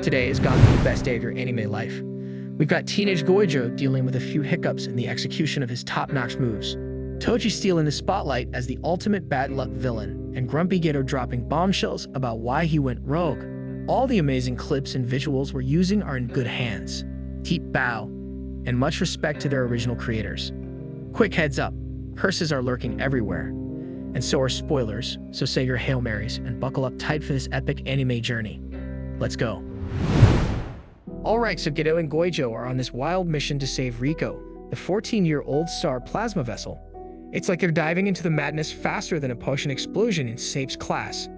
Today has got to be the best day of your anime life. We've got teenage Gojo dealing with a few hiccups in the execution of his top-notch moves, Toji stealing the spotlight as the ultimate bad luck villain, and Grumpy Geto dropping bombshells about why he went rogue. All the amazing clips and visuals we're using are in good hands. Deep bow, and much respect to their original creators. Quick heads up, curses are lurking everywhere, and so are spoilers, so say your Hail Marys and buckle up tight for this epic anime journey. Let's go. Alright, so Geto and Gojo are on this wild mission to save Rico, the 14-year-old star plasma vessel. It's like they're diving into the madness faster than a potion explosion in Sape's class.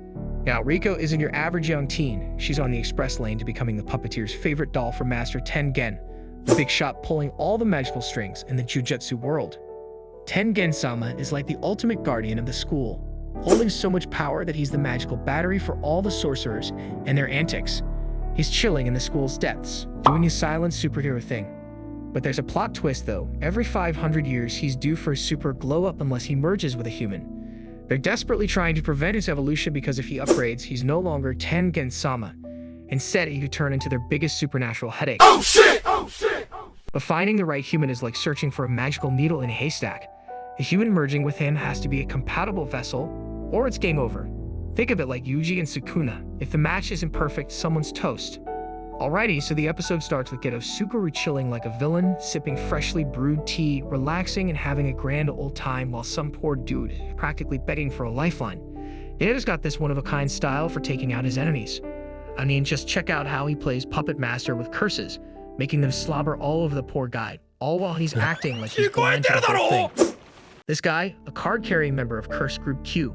Now, Rico isn't your average young teen. She's on the express lane to becoming the puppeteer's favorite doll for Master Tengen, the big shot pulling all the magical strings in the Jujutsu world. Tengen-sama is like the ultimate guardian of the school, holding so much power that he's the magical battery for all the sorcerers and their antics. He's chilling in the school's depths, doing his silent superhero thing. But there's a plot twist though. Every 500 years, he's due for a super glow-up unless he merges with a human. They're desperately trying to prevent his evolution because if he upgrades, he's no longer Tengen-sama. Instead, he could turn into their biggest supernatural headache. Oh shit! Oh shit! But finding the right human is like searching for a magical needle in a haystack. A human merging with him has to be a compatible vessel, or it's game over. Think of it like Yuji and Sukuna. If the match isn't perfect, someone's toast. Alrighty, so the episode starts with Geto Sukuru chilling like a villain, sipping freshly brewed tea, relaxing and having a grand old time while some poor dude is practically begging for a lifeline. Geto's got this one-of-a-kind style for taking out his enemies. I mean, just check out how he plays Puppet Master with curses, making them slobber all over the poor guy, all while he's acting like he's blind to the whole thing. This guy, a card-carrying member of Curse Group Q,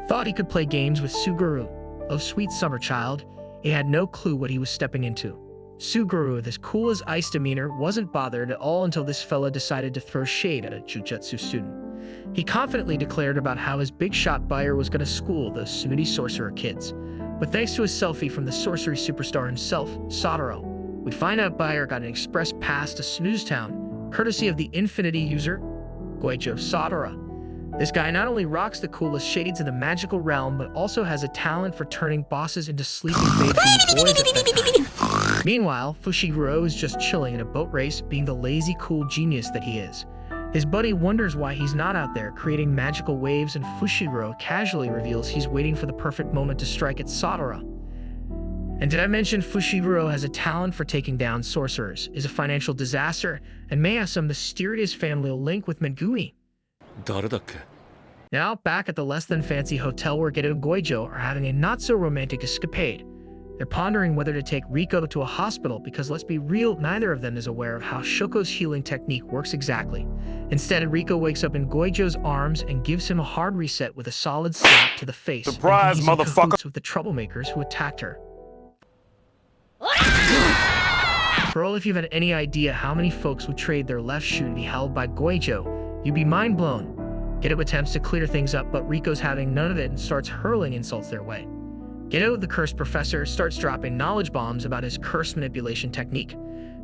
thought he could play games with Suguru. Oh, sweet summer child, he had no clue what he was stepping into. Suguru, with his cool as ice demeanor, wasn't bothered at all until this fella decided to throw shade at a Jujutsu student. He confidently declared about how his big shot buyer was going to school those snooty sorcerer kids. But thanks to his selfie from the sorcery superstar himself, Satoru, we find out Buyer got an express pass to Snooze Town, courtesy of the Infinity user, Gojo Satoru. This guy not only rocks the coolest shades in the magical realm, but also has a talent for turning bosses into sleeping baby boys at bedtime. Meanwhile, Fushiguro is just chilling in a boat race, being the lazy, cool genius that he is. His buddy wonders why he's not out there creating magical waves, and Fushiguro casually reveals he's waiting for the perfect moment to strike at Satoru. And did I mention Fushiguro has a talent for taking down sorcerers, is a financial disaster, and may have some mysterious familial link with Megumi? Now, back at the less-than-fancy hotel where Geto and Gojo are having a not-so-romantic escapade. They're pondering whether to take Rico to a hospital because, let's be real, neither of them is aware of how Shoko's healing technique works exactly. Instead, Rico wakes up in Gojo's arms and gives him a hard reset with a solid slap to the face. Surprise, motherfucker! With the troublemakers who attacked her. Girl, if you've had any idea how many folks would trade their left shoe to be held by Gojo, you'd be mind-blown. Geto attempts to clear things up, but Rico's having none of it and starts hurling insults their way. Geto, the cursed professor, starts dropping knowledge bombs about his curse manipulation technique.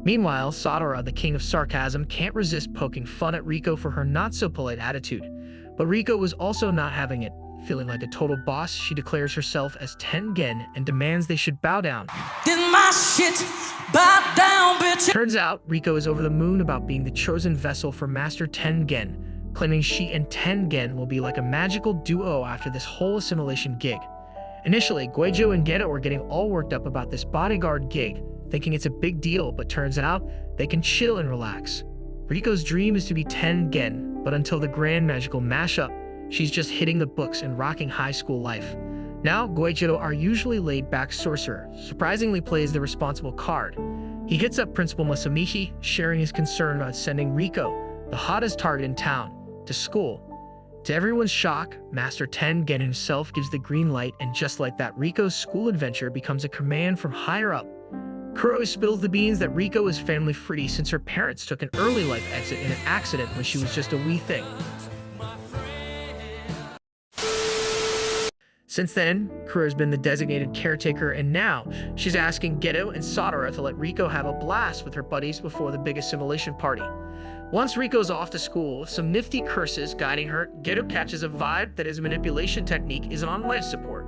Meanwhile, Satoru, the king of sarcasm, can't resist poking fun at Rico for her not-so-polite attitude. But Rico was also not having it. Feeling like a total boss, she declares herself as Tengen and demands they should bow down. This my shit, bow down, bitch. Turns out, Rico is over the moon about being the chosen vessel for Master Tengen, claiming she and Tengen will be like a magical duo after this whole assimilation gig. Initially, Gojo and Geto were getting all worked up about this bodyguard gig, thinking it's a big deal, but turns out they can chill and relax. Rico's dream is to be Tengen, but until the grand magical mashup, she's just hitting the books and rocking high school life. Now, Gojo, our usually laid-back sorcerer, surprisingly plays the responsible card. He hits up Principal Masamichi, sharing his concern about sending Rico, the hottest target in town, to school. To everyone's shock, Master Tengen himself gives the green light, and just like that, Rico's school adventure becomes a command from higher up. Kuro spills the beans that Rico is family-free since her parents took an early life exit in an accident when she was just a wee thing. Since then, Kuro's been the designated caretaker, and now she's asking Geto and Satoru to let Rico have a blast with her buddies before the big assimilation party. Once Rico's off to school, with some nifty curses guiding her, Geto catches a vibe that his manipulation technique is on life support.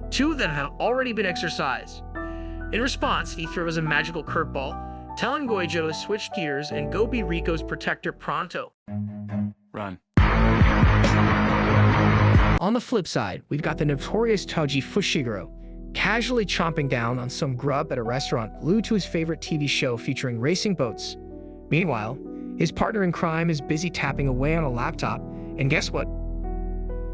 Two of them have already been exercised. In response, he throws a magical curveball, telling Gojo to switch gears and go be Riko's protector pronto. Run. On the flip side, we've got the notorious Toji Fushiguro, casually chomping down on some grub at a restaurant glued to his favorite TV show featuring racing boats. Meanwhile, his partner in crime is busy tapping away on a laptop, and guess what?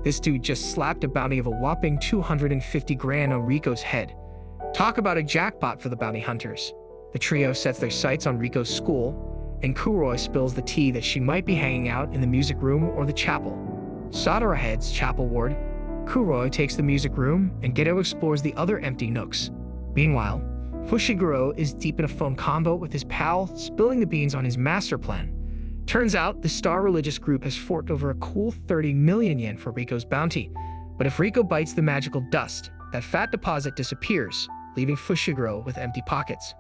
This dude just slapped a bounty of a whopping 250 grand on Riko's head. Talk about a jackpot for the bounty hunters. The trio sets their sights on Riko's school, and Kuroi spills the tea that she might be hanging out in the music room or the chapel. Sadara heads chapel ward, Kuroi takes the music room, and Geto explores the other empty nooks. Meanwhile, Fushiguro is deep in a phone convo with his pal, spilling the beans on his master plan. Turns out, the Star religious group has forked over a cool 30 million yen for Riko's bounty. But if Riko bites the magical dust, that fat deposit disappears, leaving Fushiguro with empty pockets.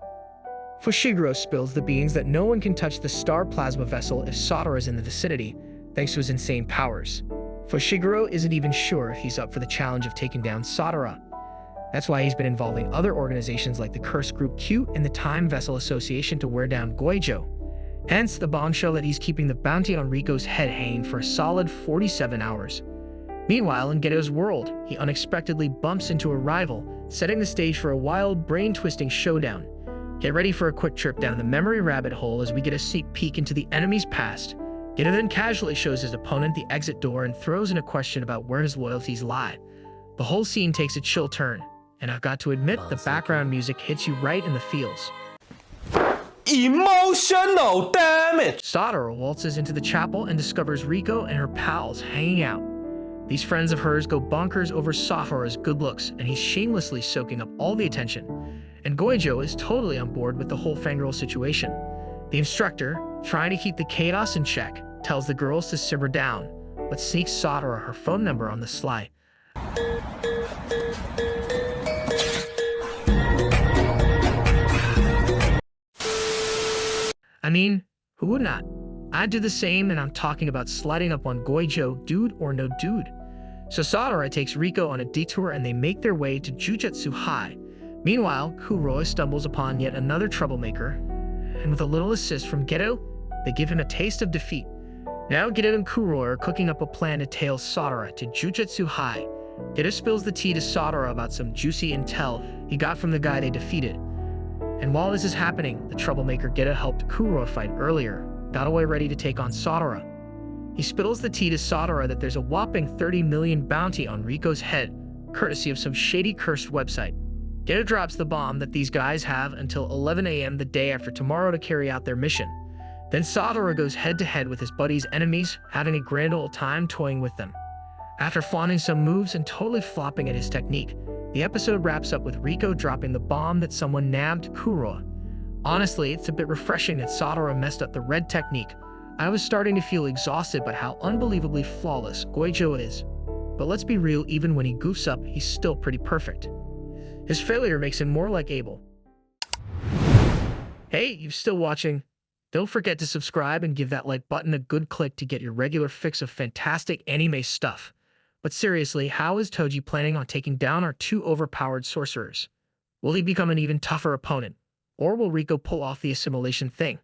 Fushiguro spills the beans that no one can touch the Star plasma vessel if Sadara is in the vicinity, thanks to his insane powers. Fushiguro isn't even sure if he's up for the challenge of taking down Sadara. That's why he's been involving other organizations like the Curse Group Q and the Time Vessel Association to wear down Gojo. Hence the bombshell that he's keeping the bounty on Riko's head hanging for a solid 47 hours. Meanwhile, in Geto's world, he unexpectedly bumps into a rival, setting the stage for a wild, brain-twisting showdown. Get ready for a quick trip down the memory rabbit hole as we get a sneak peek into the enemy's past. Geto then casually shows his opponent the exit door and throws in a question about where his loyalties lie. The whole scene takes a chill turn, and I've got to admit the background music hits you right in the feels. Emotional damage! Sadara waltzes into the chapel and discovers Riko and her pals hanging out. These friends of hers go bonkers over Sadara's good looks, and he's shamelessly soaking up all the attention. And Gojo is totally on board with the whole fangirl situation. The instructor, trying to keep the chaos in check, tells the girls to simmer down, but sneaks Sadara her phone number on the sly. I mean, who would not? I'd do the same, and I'm talking about sliding up on Gojo, dude or no dude. So Sadara takes Riko on a detour and they make their way to Jujutsu High. Meanwhile, Kuroi stumbles upon yet another troublemaker, and with a little assist from Geto, they give him a taste of defeat. Now Geto and Kuroi are cooking up a plan to tail Sadara to Jujutsu High. Geto spills the tea to Sadara about some juicy intel he got from the guy they defeated. And while this is happening, the troublemaker Geto helped Kuroi fight earlier, got away ready to take on Sadara. He spills the tea to Sadara that there's a whopping 30 million bounty on Riko's head, courtesy of some shady cursed website. Geto drops the bomb that these guys have until 11 a.m. the day after tomorrow to carry out their mission. Then Sadara goes head-to-head with his buddy's enemies, having a grand old time toying with them. After flaunting some moves and totally flopping at his technique, the episode wraps up with Riko dropping the bomb that someone nabbed Kuroi. Honestly, it's a bit refreshing that Sadara messed up the red technique. I was starting to feel exhausted by how unbelievably flawless Gojo is. But let's be real, even when he goofs up, he's still pretty perfect. His failure makes him more like Abel. Hey, you're still watching? Don't forget to subscribe and give that like button a good click to get your regular fix of fantastic anime stuff. But seriously, how is Toji planning on taking down our two overpowered sorcerers? Will he become an even tougher opponent? Or will Riko pull off the assimilation thing?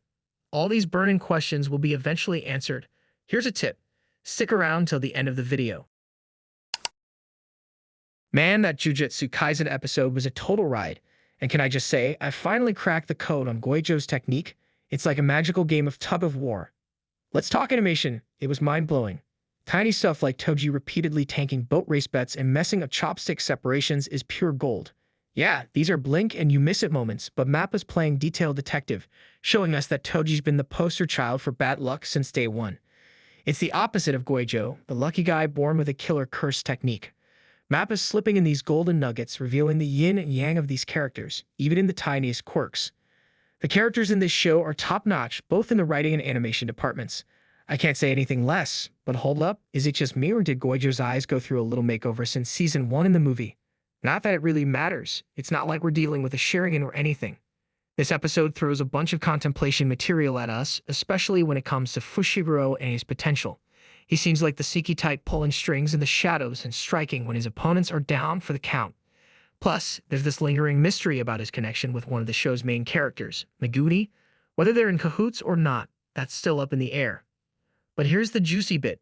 All these burning questions will be eventually answered. Here's a tip. Stick around till the end of the video. Man, that Jujutsu Kaisen episode was a total ride. And can I just say, I finally cracked the code on Gojo's technique. It's like a magical game of tug of war. Let's talk animation. It was mind-blowing. Tiny stuff like Toji repeatedly tanking boat race bets and messing up chopstick separations is pure gold. Yeah, these are blink and you miss it moments, but Mappa's playing detailed detective, showing us that Toji's been the poster child for bad luck since day one. It's the opposite of Gojo, the lucky guy born with a killer curse technique. Mappa's slipping in these golden nuggets, revealing the yin and yang of these characters, even in the tiniest quirks. The characters in this show are top-notch, both in the writing and animation departments. I can't say anything less, but hold up, is it just me or did Gojo's eyes go through a little makeover since season 1 in the movie? Not that it really matters, it's not like we're dealing with a Sharingan or anything. This episode throws a bunch of contemplation material at us, especially when it comes to Fushiguro and his potential. He seems like the Siki type pulling strings in the shadows and striking when his opponents are down for the count. Plus, there's this lingering mystery about his connection with one of the show's main characters, Megumi. Whether they're in cahoots or not, that's still up in the air. But here's the juicy bit.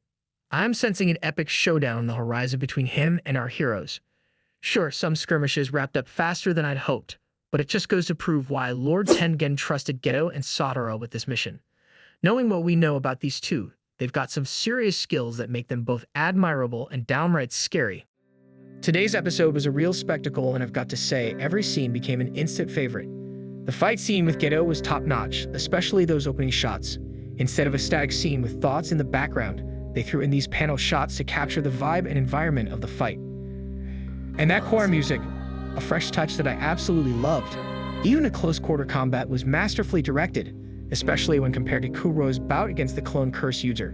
I'm sensing an epic showdown on the horizon between him and our heroes. Sure, some skirmishes wrapped up faster than I'd hoped, but it just goes to prove why Lord Tengen trusted Geto and Satoru with this mission. Knowing what we know about these two, they've got some serious skills that make them both admirable and downright scary. Today's episode was a real spectacle, and I've got to say, every scene became an instant favorite. The fight scene with Geto was top-notch, especially those opening shots. Instead of a static scene with thoughts in the background, they threw in these panel shots to capture the vibe and environment of the fight. And that choir music, a fresh touch that I absolutely loved. Even a close-quarter combat was masterfully directed, especially when compared to Kuro's bout against the clone curse user.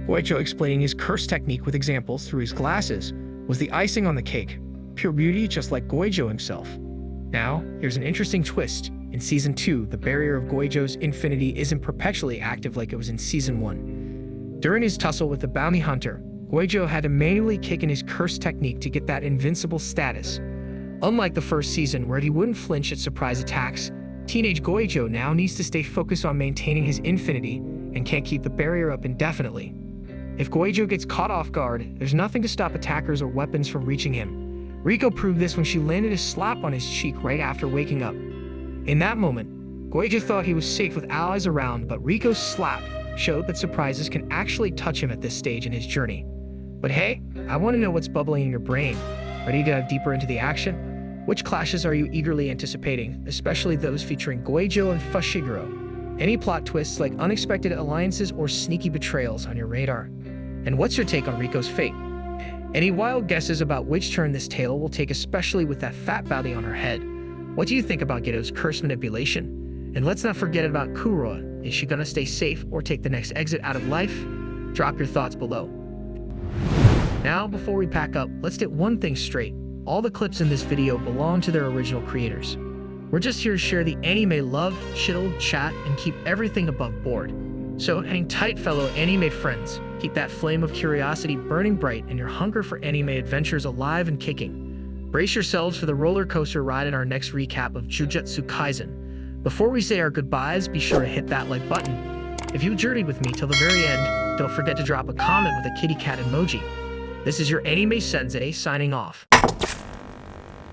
Gojo explaining his curse technique with examples through his glasses was the icing on the cake. Pure beauty, just like Gojo himself. Now, here's an interesting twist. In Season 2, the barrier of Gojo's infinity isn't perpetually active like it was in Season 1. During his tussle with the bounty hunter, Gojo had to manually kick in his curse technique to get that invincible status. Unlike the first season, where he wouldn't flinch at surprise attacks, teenage Gojo now needs to stay focused on maintaining his infinity and can't keep the barrier up indefinitely. If Gojo gets caught off guard, there's nothing to stop attackers or weapons from reaching him. Riko proved this when she landed a slap on his cheek right after waking up. In that moment, Gojo thought he was safe with allies around, but Riko's slap showed that surprises can actually touch him at this stage in his journey. But hey, I want to know what's bubbling in your brain. Ready to dive deeper into the action? Which clashes are you eagerly anticipating, especially those featuring Gojo and Fushiguro? Any plot twists like unexpected alliances or sneaky betrayals on your radar? And what's your take on Riko's fate? Any wild guesses about which turn this tale will take, especially with that fat bounty on her head? What do you think about Geto's curse manipulation? And let's not forget about Kuro. Is she gonna stay safe or take the next exit out of life? Drop your thoughts below. Now, before we pack up, let's get one thing straight. All the clips in this video belong to their original creators. We're just here to share the anime love, chill, chat, and keep everything above board. So hang tight, fellow anime friends. Keep that flame of curiosity burning bright and your hunger for anime adventures alive and kicking. Brace yourselves for the roller coaster ride in our next recap of Jujutsu Kaisen. Before we say our goodbyes, be sure to hit that like button. If you journeyed with me till the very end, don't forget to drop a comment with a kitty cat emoji. This is your anime sensei signing off.